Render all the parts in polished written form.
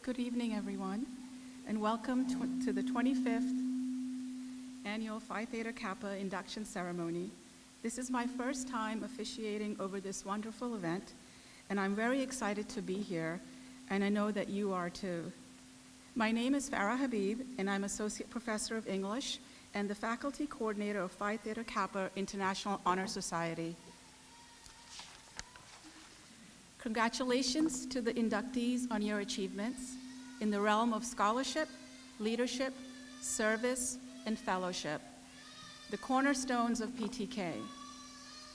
Good evening, everyone, and welcome to the 25th Annual Phi Theta Kappa Induction Ceremony. This is my first time officiating over this wonderful event, and I'm very excited to be here, and I know that you are too. My name is Farah Habib, and I'm Associate Professor of English and the Faculty Coordinator of Phi Theta Kappa International Honor Society. Congratulations to the inductees on your achievements in the realm of scholarship, leadership, service, and fellowship, the cornerstones of PTK.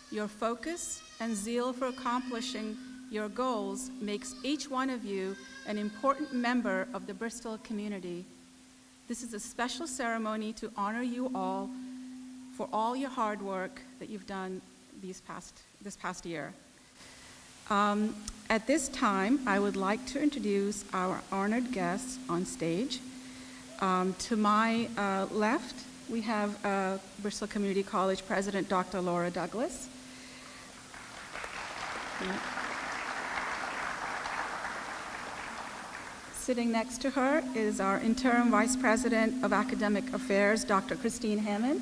Your focus and zeal for accomplishing your goals makes each one of you an important member of the Bristol community. This is a special ceremony to honor you all for all your hard work that you've done this past year. At this time, I would like to introduce our honored guests on stage. To my left, we have Bristol Community College President Dr. Laura Douglas. Yeah. Sitting next to her is our Interim Vice President of Academic Affairs, Dr. Christine Hammond.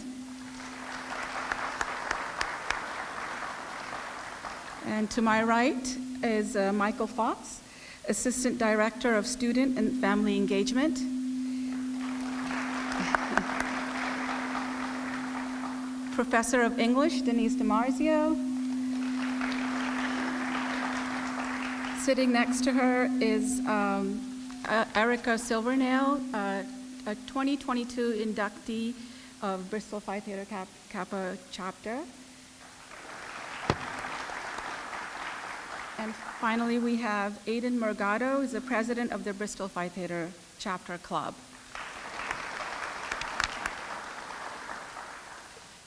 And to my right is Michael Fox, Assistant Director of Student and Family Engagement. Professor of English, Denise DiMarzio. Sitting next to her is Erica Silvernail, a 2022 inductee of Bristol Phi Theta Kappa chapter. And finally, we have Aidan Morgado, who's the president of the Bristol Phi Theta Chapter Club.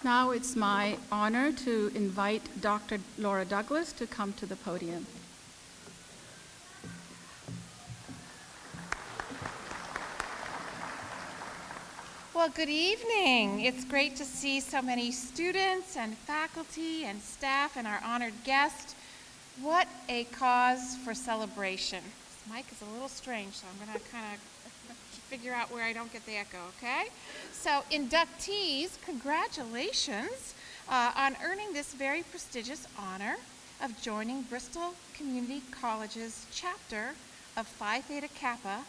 Now it's my honor to invite Dr. Laura Douglas to come to the podium. Well, good evening. It's great to see so many students and faculty and staff and our honored guest. What a cause for celebration. This mic is a little strange, so I'm going to kind of figure out where I don't get the echo, okay? So inductees, congratulations on earning this very prestigious honor of joining Bristol Community College's chapter of Phi Theta Kappa,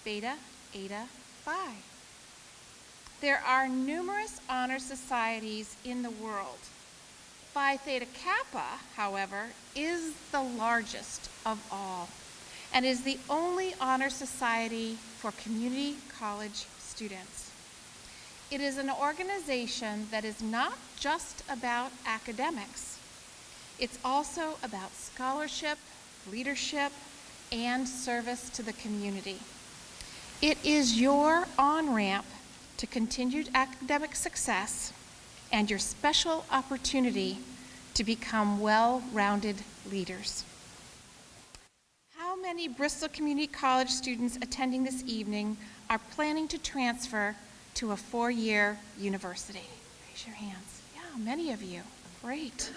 Beta Eta Phi. There are numerous honor societies in the world. Phi Theta Kappa, however, is the largest of all and is the only honor society for community college students. It is an organization that is not just about academics. It's also about scholarship, leadership, and service to the community. It is your on-ramp to continued academic success and your special opportunity to become well-rounded leaders. How many Bristol Community College students attending this evening are planning to transfer to a four-year university? Raise your hands. Yeah, many of you. Great.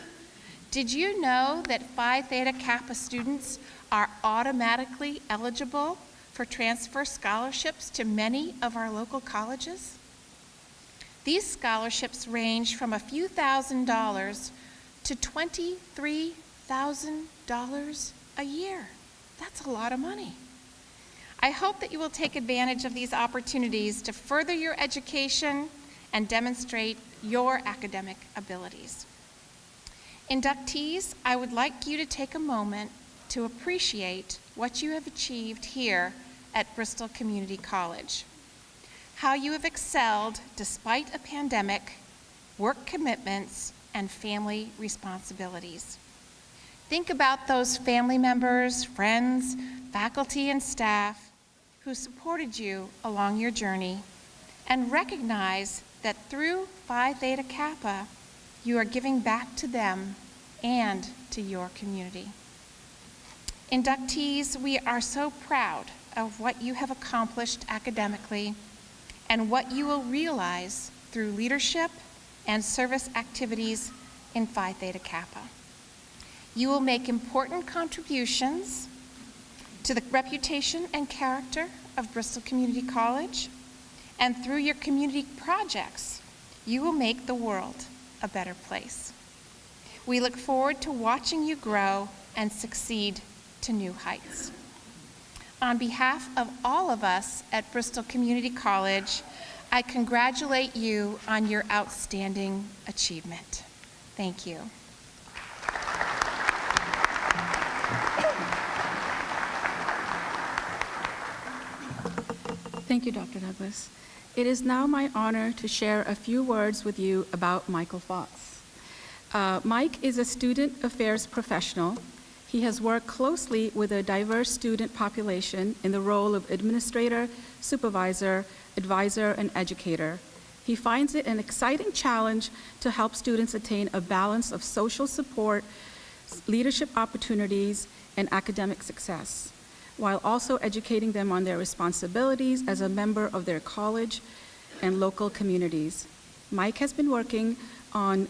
Did you know that Phi Theta Kappa students are automatically eligible for transfer scholarships to many of our local colleges? These scholarships range from a few $1,000s to $23,000 a year. That's a lot of money. I hope that you will take advantage of these opportunities to further your education and demonstrate your academic abilities. Inductees, I would like you to take a moment to appreciate what you have achieved here at Bristol Community College, how you have excelled despite a pandemic, work commitments, and family responsibilities. Think about those family members, friends, faculty, and staff who supported you along your journey, and recognize that through Phi Theta Kappa, you are giving back to them and to your community. Inductees, we are so proud of what you have accomplished academically and what you will realize through leadership and service activities in Phi Theta Kappa. You will make important contributions to the reputation and character of Bristol Community College, and through your community projects, you will make the world a better place. We look forward to watching you grow and succeed to new heights. On behalf of all of us at Bristol Community College, I congratulate you on your outstanding achievement. Thank you. Thank you, Dr. Douglas. It is now my honor to share a few words with you about Michael Fox. Mike is a student affairs professional. He has worked closely with a diverse student population in the role of administrator, supervisor, advisor, and educator. He finds it an exciting challenge to help students attain a balance of social support, leadership opportunities, and academic success, while also educating them on their responsibilities as a member of their college and local communities. Mike has been working on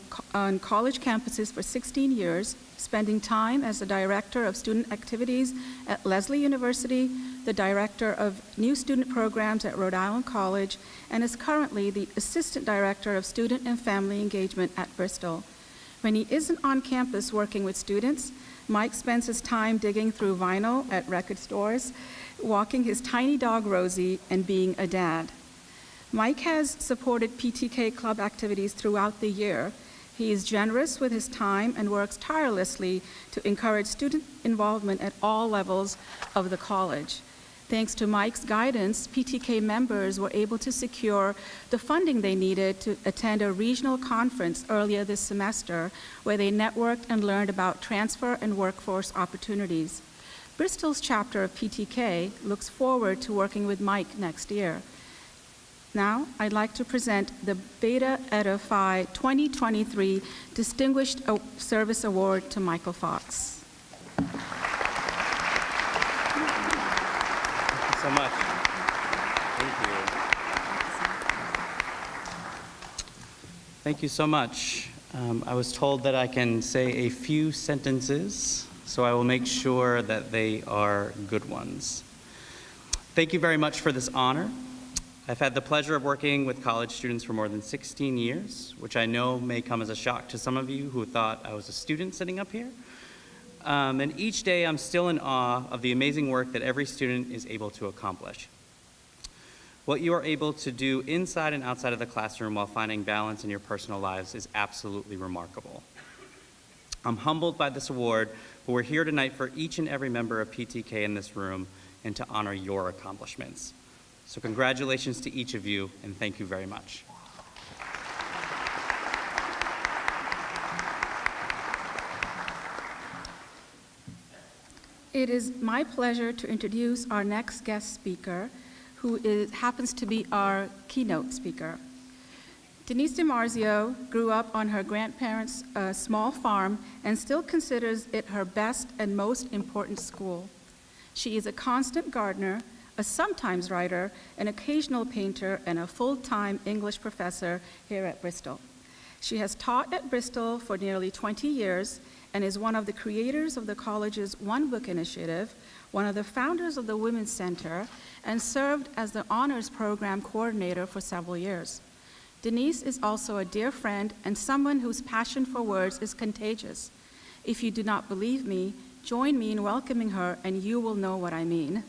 college campuses for 16 years, spending time as the Director of Student Activities at Lesley University, the Director of New Student Programs at Rhode Island College, and is currently the Assistant Director of Student and Family Engagement at Bristol. When he isn't on campus working with students, Mike spends his time digging through vinyl at record stores, walking his tiny dog Rosie, and being a dad. Mike has supported PTK club activities throughout the year. He is generous with his time and works tirelessly to encourage student involvement at all levels of the college. Thanks to Mike's guidance, PTK members were able to secure the funding they needed to attend a regional conference earlier this semester, where they networked and learned about transfer and workforce opportunities. Bristol's chapter of PTK looks forward to working with Mike next year. Now, I'd like to present the Beta Eta Phi 2023 Distinguished Service Award to Michael Fox. Thank you so much. Thank you. Thank you so much. I was told that I can say a few sentences, so I will make sure that they are good ones. Thank you very much for this honor. I've had the pleasure of working with college students for more than 16 years, which I know may come as a shock to some of you who thought I was a student sitting up here. And each day I'm still in awe of the amazing work that every student is able to accomplish. What you are able to do inside and outside of the classroom while finding balance in your personal lives is absolutely remarkable. I'm humbled by this award, but we're here tonight for each and every member of PTK in this room and to honor your accomplishments. So congratulations to each of you, and thank you very much. It is my pleasure to introduce our next guest speaker, who happens to be our keynote speaker. Denise DiMarzio grew up on her grandparents' small farm and still considers it her best and most important school. She is a constant gardener, a sometimes writer, an occasional painter, and a full-time English professor here at Bristol. She has taught at Bristol for nearly 20 years and is one of the creators of the college's One Book Initiative, one of the founders of the Women's Center, and served as the honors program coordinator for several years. Denise is also a dear friend and someone whose passion for words is contagious. If you do not believe me, join me in welcoming her and you will know what I mean.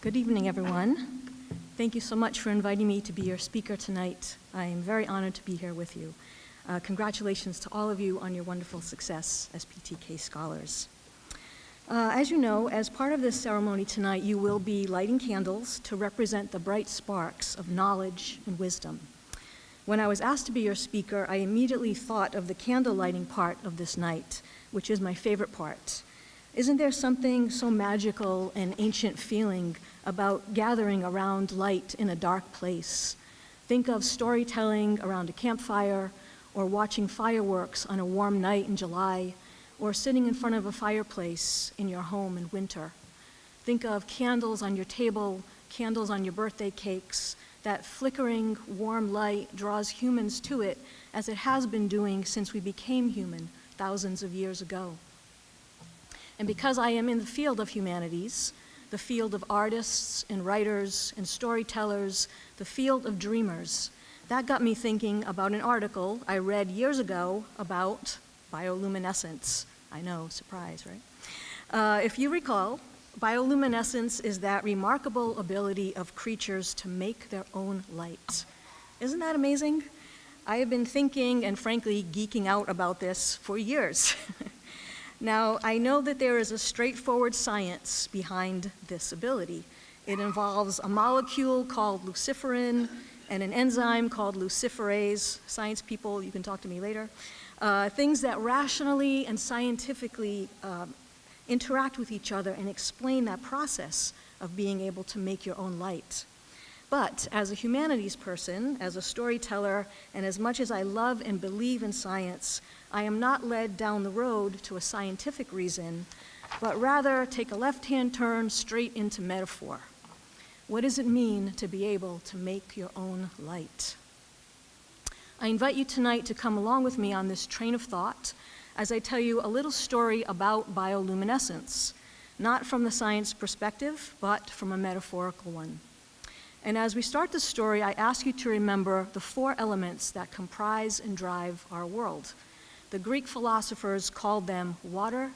Good evening, everyone. Thank you so much for inviting me to be your speaker tonight. I am very honored to be here with you. Congratulations to all of you on your wonderful success as PTK scholars. As you know, as part of this ceremony tonight, you will be lighting candles to represent the bright sparks of knowledge and wisdom. When I was asked to be your speaker, I immediately thought of the candle lighting part of this night, which is my favorite part. Isn't there something so magical and ancient feeling about gathering around light in a dark place? Think of storytelling around a campfire, or watching fireworks on a warm night in July, or sitting in front of a fireplace in your home in winter. Think of candles on your table, candles on your birthday cakes. That flickering, warm light draws humans to it, as it has been doing since we became human thousands of years ago. And because I am in the field of humanities, the field of artists and writers and storytellers, the field of dreamers, that got me thinking about an article I read years ago about bioluminescence. I know, surprise, right? If you recall, bioluminescence is that remarkable ability of creatures to make their own light. Isn't that amazing? I have been thinking and frankly geeking out about this for years. Now, I know that there is a straightforward science behind this ability. It involves a molecule called luciferin and an enzyme called luciferase. Science people, you can talk to me later. Things that rationally and scientifically interact with each other and explain that process of being able to make your own light. But as a humanities person, as a storyteller, and as much as I love and believe in science, I am not led down the road to a scientific reason, but rather take a left-hand turn straight into metaphor. What does it mean to be able to make your own light? I invite you tonight to come along with me on this train of thought as I tell you a little story about bioluminescence, not from the science perspective, but from a metaphorical one. And as we start the story, I ask you to remember the four elements that comprise and drive our world. The Greek philosophers called them water,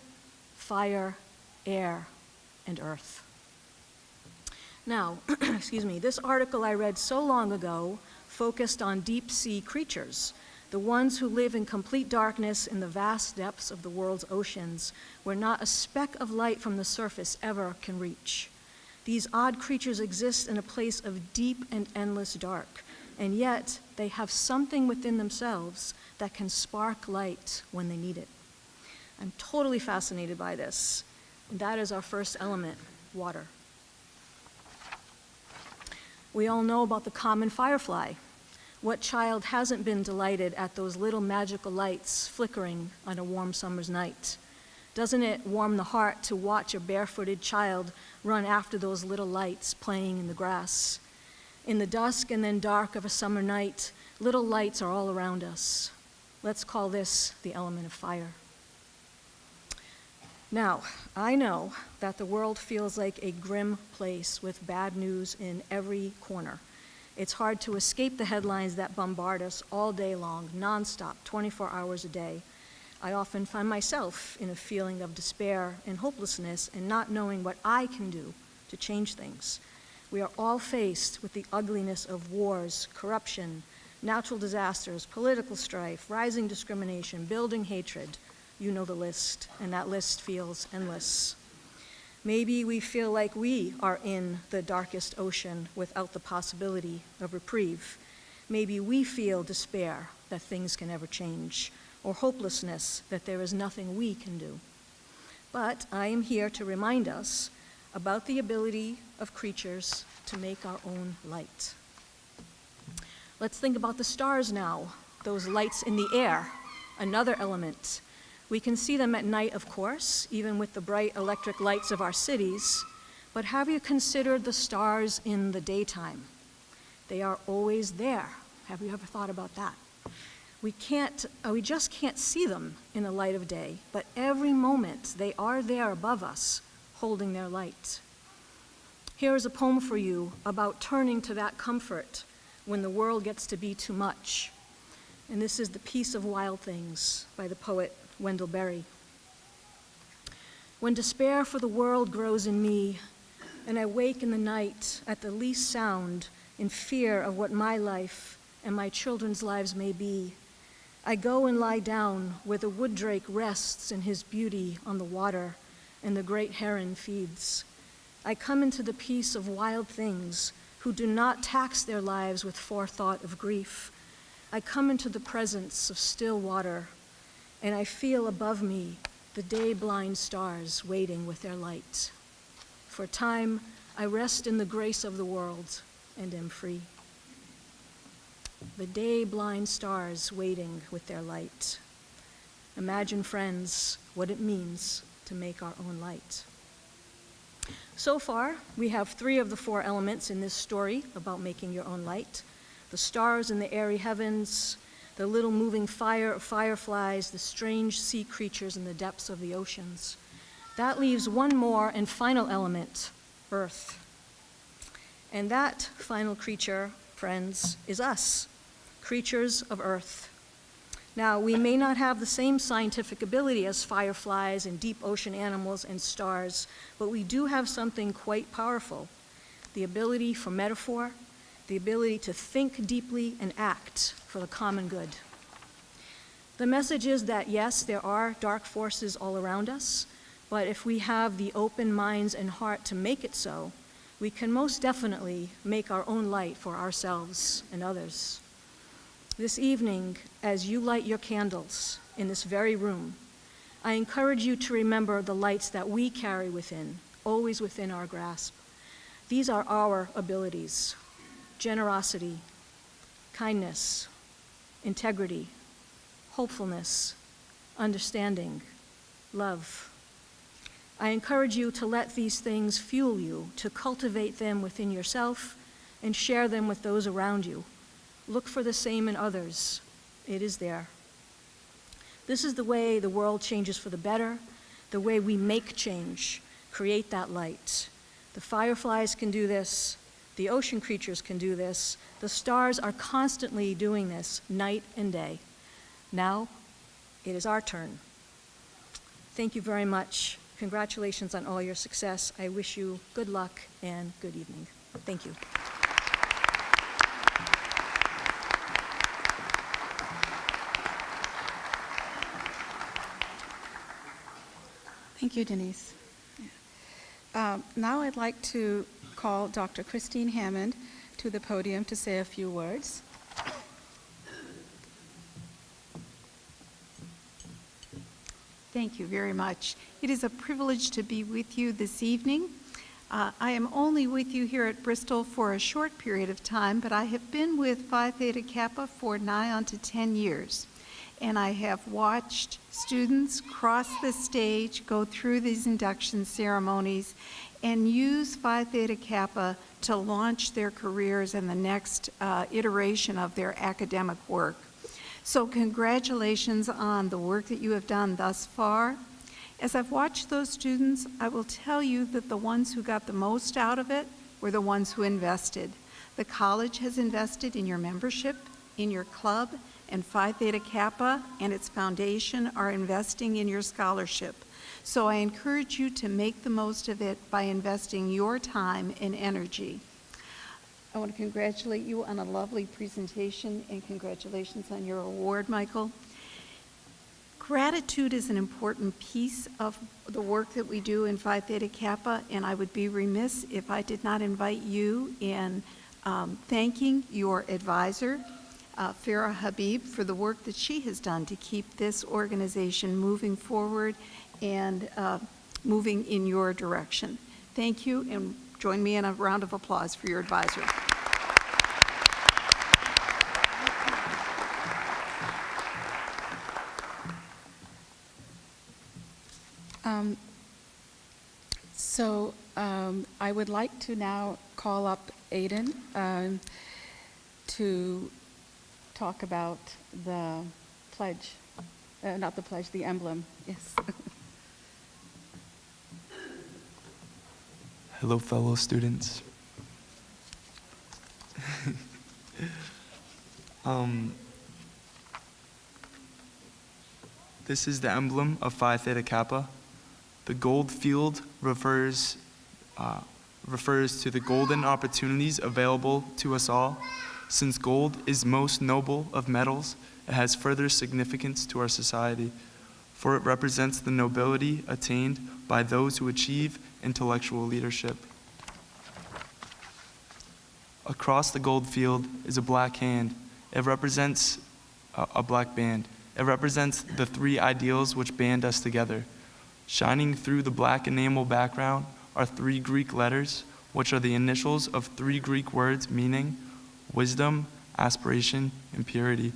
fire, air, and earth. Now, this article I read so long ago focused on deep sea creatures, the ones who live in complete darkness in the vast depths of the world's oceans, where not a speck of light from the surface ever can reach. These odd creatures exist in a place of deep and endless dark, and yet they have something within themselves that can spark light when they need it. I'm totally fascinated by this. And that is our first element, water. We all know about the common firefly. What child hasn't been delighted at those little magical lights flickering on a warm summer's night? Doesn't it warm the heart to watch a barefooted child run after those little lights playing in the grass? In the dusk and then dark of a summer night, little lights are all around us. Let's call this the element of fire. Now, I know that the world feels like a grim place with bad news in every corner. It's hard to escape the headlines that bombard us all day long, nonstop, 24 hours a day. I often find myself in a feeling of despair and hopelessness and not knowing what I can do to change things. We are all faced with the ugliness of wars, corruption, natural disasters, political strife, rising discrimination, building hatred. You know the list, and that list feels endless. Maybe we feel like we are in the darkest ocean without the possibility of reprieve. Maybe we feel despair that things can ever change, or hopelessness that there is nothing we can do. But I am here to remind us about the ability of creatures to make our own light. Let's think about the stars now. those lights in the air, another element. We can see them at night, of course, even with the bright electric lights of our cities, but have you considered the stars in the daytime? They are always there. Have you ever thought about that? We just can't see them in the light of day, but every moment they are there above us, holding their light. Here is a poem for you about turning to that comfort when the world gets to be too much. And this is The Peace of Wild Things by the poet Wendell Berry. When despair for the world grows in me, and I wake in the night at the least sound in fear of what my life and my children's lives may be, I go and lie down where the wood drake rests in his beauty on the water and the great heron feeds. I come into the peace of wild things who do not tax their lives with forethought of grief. I come into the presence of still water, and I feel above me the day-blind stars waiting with their light. For a time, I rest in the grace of the world and am free. The day-blind stars waiting with their light. Imagine, friends, what it means to make our own light. So far, we have 3 of the 4 elements in this story about making your own light: the stars in the airy heavens, the little moving fire of fireflies, the strange sea creatures in the depths of the oceans. That leaves one more and final element, Earth. And that final creature, friends, is us, creatures of Earth. Now, we may not have the same scientific ability as fireflies and deep ocean animals and stars, but we do have something quite powerful: the ability for metaphor, the ability to think deeply and act for the common good. The message is that, yes, there are dark forces all around us, but if we have the open minds and heart to make it so, we can most definitely make our own light for ourselves and others. This evening, as you light your candles in this very room, I encourage you to remember the lights that we carry within, always within our grasp. These are our abilities: generosity, kindness, integrity, hopefulness, understanding, love. I encourage you to let these things fuel you, to cultivate them within yourself and share them with those around you. Look for the same in others. It is there. This is the way the world changes for the better, the way we make change, create that light. The fireflies can do this. The ocean creatures can do this. The stars are constantly doing this, night and day. Now, it is our turn. Thank you very much. Congratulations on all your success. I wish you good luck and good evening. Thank you. Thank you, Denise. Now I'd like to call Dr. Christine Hammond to the podium to say a few words. Thank you very much. It is a privilege to be with you this evening. I am only with you here at Bristol for a short period of time, but I have been with Phi Theta Kappa for nigh on to 10 years. And I have watched students cross the stage, go through these induction ceremonies, and use Phi Theta Kappa to launch their careers and the next iteration of their academic work. So congratulations on the work that you have done thus far. As I've watched those students, I will tell you that the ones who got the most out of it were the ones who invested. The college has invested in your membership, in your club, and Phi Theta Kappa and its foundation are investing in your scholarship. So I encourage you to make the most of it by investing your time and energy. I want to congratulate you on a lovely presentation, and congratulations on your award, Michael. Gratitude is an important piece of the work that we do in Phi Theta Kappa, and I would be remiss if I did not invite you in thanking your advisor, Farah Habib, for the work that she has done to keep this organization moving forward and moving in your direction. Thank you, and join me in a round of applause for your advisor. I would like to now call up Aiden to talk about the pledge, not the pledge, the emblem, yes. Hello, fellow students. This is the emblem of Phi Theta Kappa. The gold field refers to the golden opportunities available to us all. Since gold is most noble of metals, it has further significance to our society, for it represents the nobility attained by those who achieve intellectual leadership. Across the gold field is a black hand. It represents a black band. It represents the three ideals which band us together. Shining through the black enamel background are three Greek letters, which are the initials of three Greek words meaning wisdom, aspiration, and purity.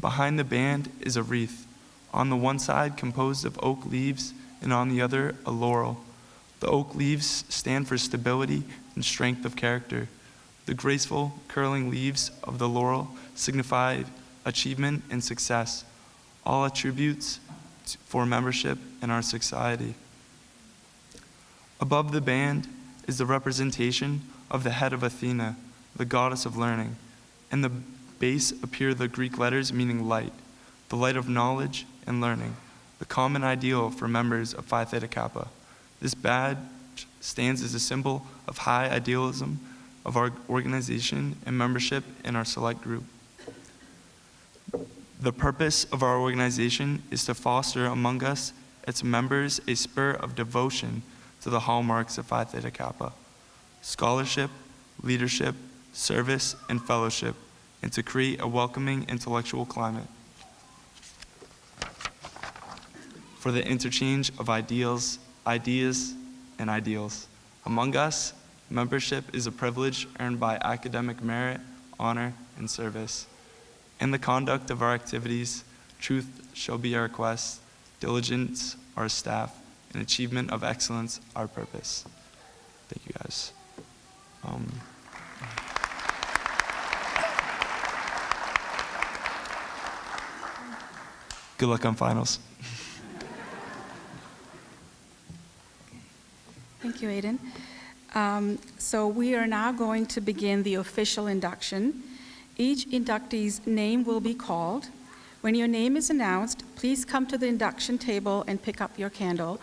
Behind the band is a wreath, on the one side composed of oak leaves, and on the other a laurel. The oak leaves stand for stability and strength of character. The graceful, curling leaves of the laurel signify achievement and success, all attributes for membership in our society. Above the band is the representation of the head of Athena, the goddess of learning. In the base appear the Greek letters meaning light, the light of knowledge and learning, the common ideal for members of Phi Theta Kappa. This badge stands as a symbol of high idealism of our organization and membership in our select group. The purpose of our organization is to foster among us, its members, a spirit of devotion to the hallmarks of Phi Theta Kappa: scholarship, leadership, service, and fellowship, and to create a welcoming intellectual climate for the interchange of ideas, and ideals. Among us, membership is a privilege earned by academic merit, honor, and service. In the conduct of our activities, truth shall be our quest, diligence our staff, and achievement of excellence our purpose. Thank you, guys. Good luck on finals. Thank you, Aiden. So we are now going to begin the official induction. Each inductee's name will be called. When your name is announced, please come to the induction table and pick up your candle.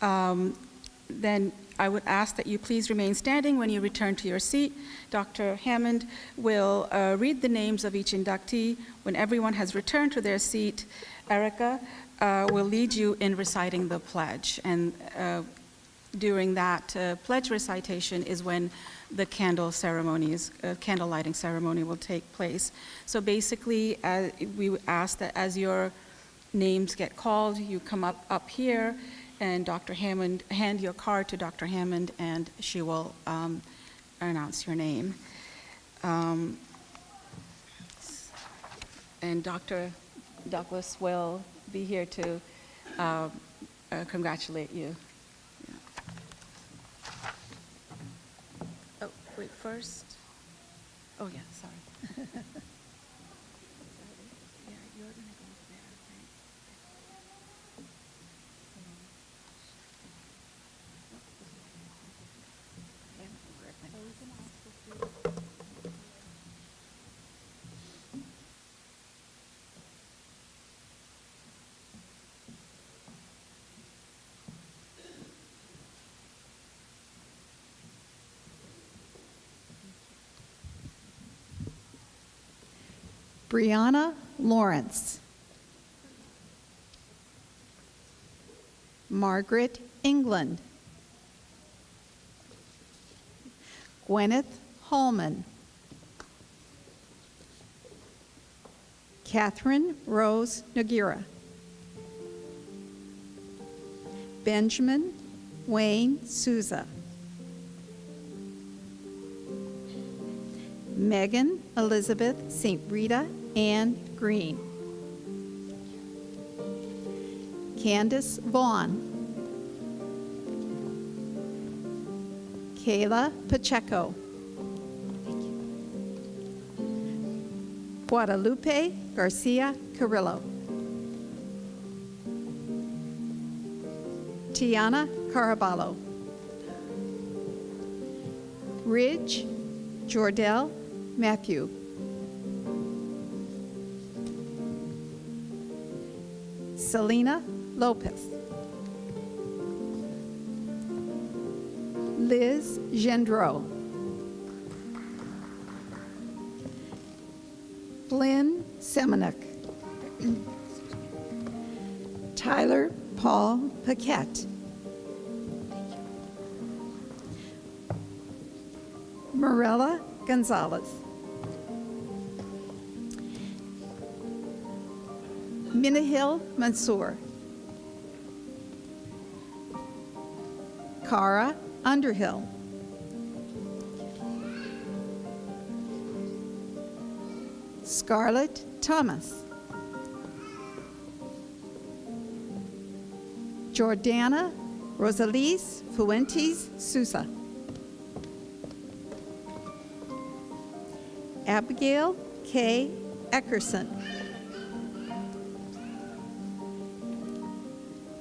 Then I would ask that you please remain standing when you return to your seat. Dr. Hammond will read the names of each inductee. When everyone has returned to their seat, Erica will lead you in reciting the pledge. And during that pledge recitation is when the candle lighting ceremony will take place. So basically, we ask that as your names get called, you come up here, and Dr. Hammond, hand your card to Dr. Hammond, and she will announce your name. And Dr. Douglas will be here to congratulate you. Oh, wait, first. Oh, yeah, sorry. Yeah, you're gonna go there, right? Brianna Lawrence. Margaret England. Gwyneth Hallman. Catherine Rose Noguera. Benjamin Wayne Souza. Megan Elizabeth St. Rita Ann Green. Candace Vaughn. Kayla Pacheco. Guadalupe Garcia Carrillo. Tiana Caraballo. Ridge Jordell Matthew. Selena Lopez. Liz Gendreau. Glenn Semenuk. Tyler Paul Paquette. Morella Gonzalez. Minahil Mansour. Cara Underhill. Scarlett Thomas. Jordana Rosalise Fuentes Sousa. Abigail K. Eckerson.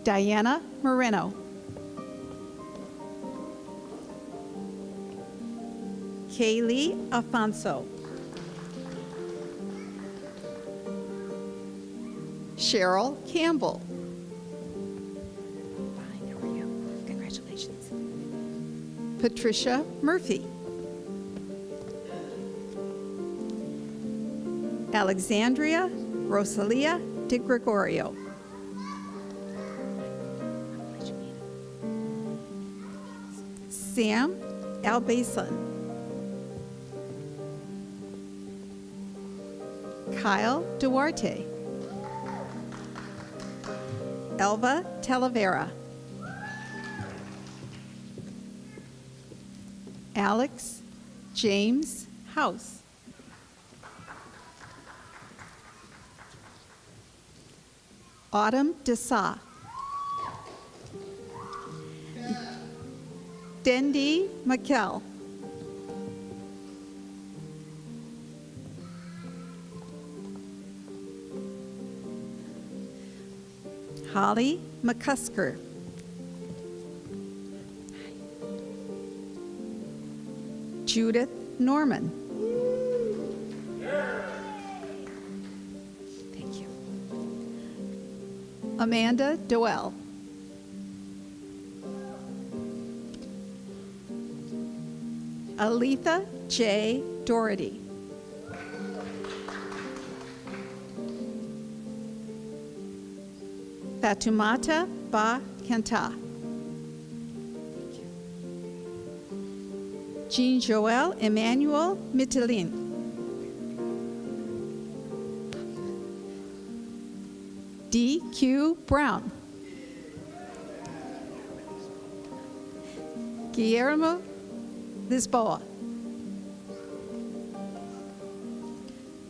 Diana Moreno. Kaylee Afonso. Cheryl Campbell. Fine, how are you? Congratulations. Patricia Murphy. Alexandria Rosalia de Gregorio. Sam Albason. Kyle Duarte. Elva Talavera. Alex James House. Autumn Desa. Dendi McKell. Holly McCusker. Judith Norman. Thank you. Amanda Doell. Aletha J. Doherty. Fatumata Ba Kenta. Jean-Joel Emmanuel Mittelin. D.Q. Brown. Guillermo Lisboa.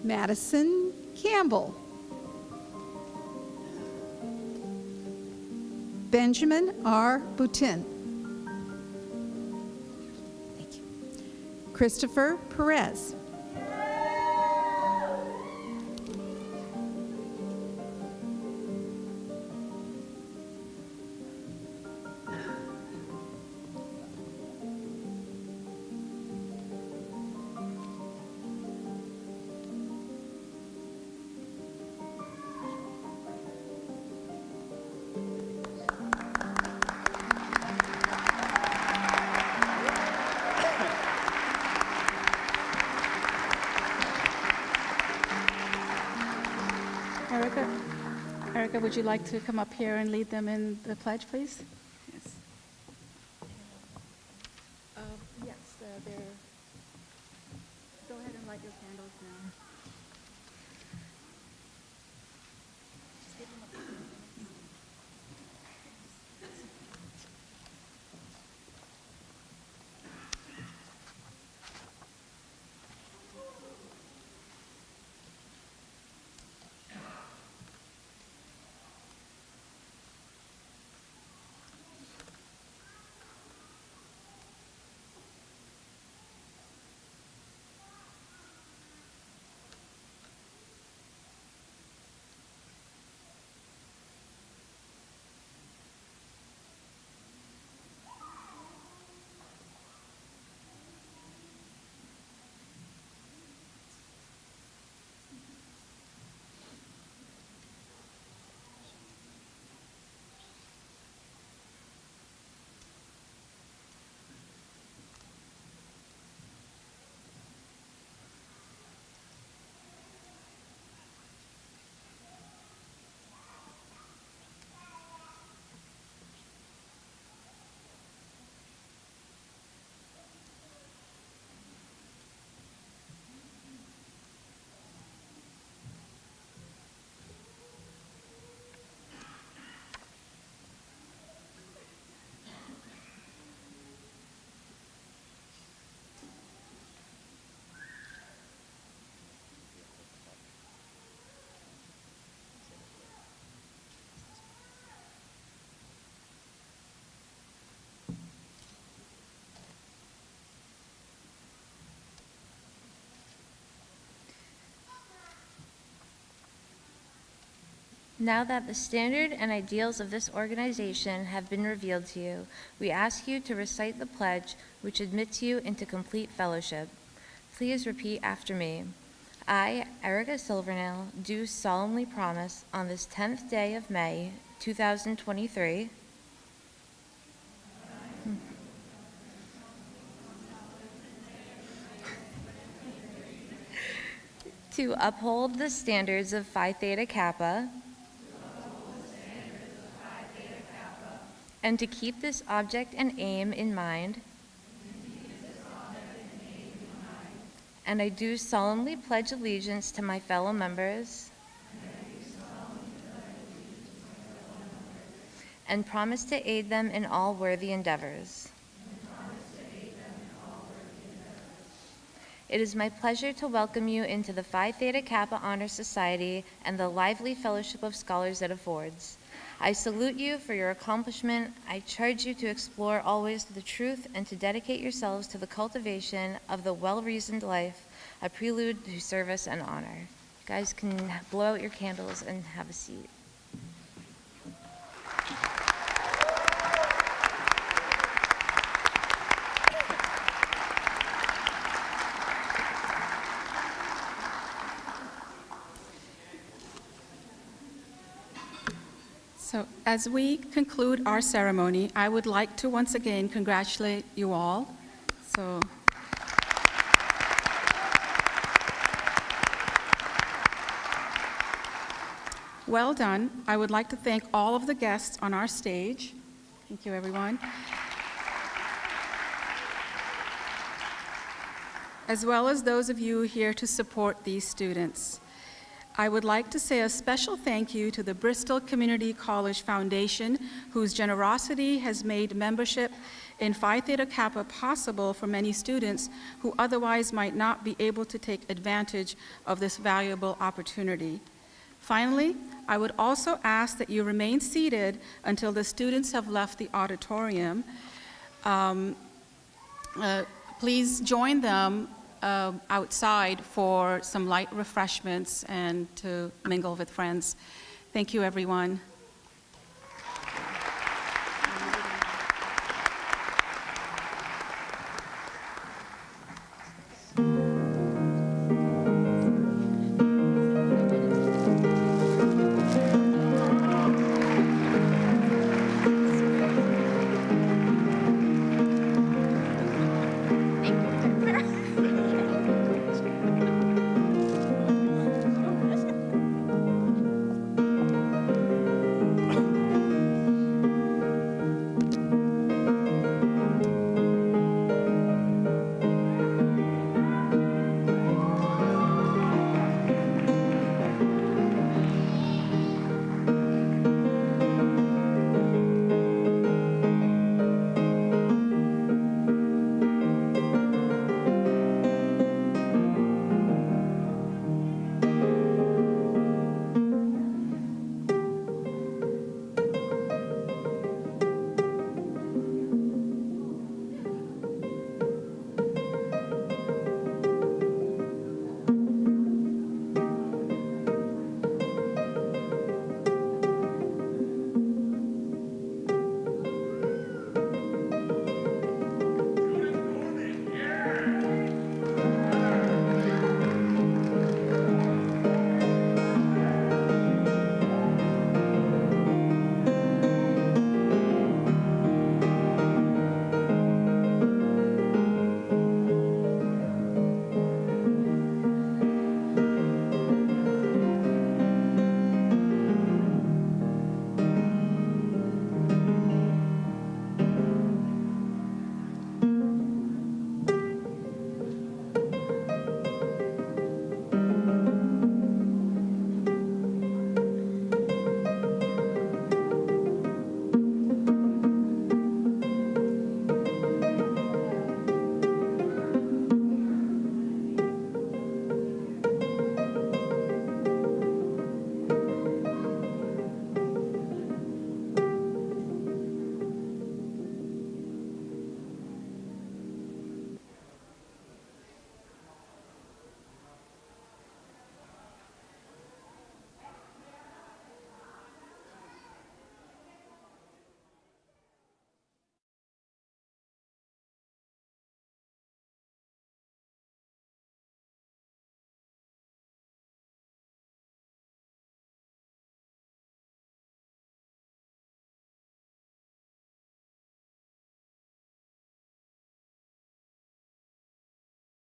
Madison Campbell. Benjamin R. Boutin. Thank you. Christopher Perez. Erica, would you like to come up here and lead them in the pledge, please? Yes. Yes, they're... Go ahead and light your candles now. Just give them a few minutes. Now that the standard and ideals of this organization have been revealed to you, we ask you to recite the pledge which admits you into complete fellowship. Please repeat after me. I, Erica Silvernail, do solemnly promise on this 10th day of May, 2023, to uphold the standards of Phi Theta Kappa, and to keep this object and aim in mind. And I do solemnly pledge allegiance to my fellow members and promise to aid them in all worthy endeavors. It is my pleasure to welcome you into the Phi Theta Kappa Honor Society and the lively fellowship of scholars it affords. I salute you for your accomplishment. I charge you to explore always the truth and to dedicate yourselves to the cultivation of the well-reasoned life, a prelude to service and honor. You guys can blow out your candles and have a seat. So as we conclude our ceremony, I would like to once again congratulate you all. So well done. I would like to thank all of the guests on our stage. Thank you, everyone. As well as those of you here to support these students. I would like to say a special thank you to the Bristol Community College Foundation, whose generosity has made membership in Phi Theta Kappa possible for many students who otherwise might not be able to take advantage of this valuable opportunity. Finally, I would also ask that you remain seated until the students have left the auditorium. Please join them outside for some light refreshments and to mingle with friends. Thank you, everyone.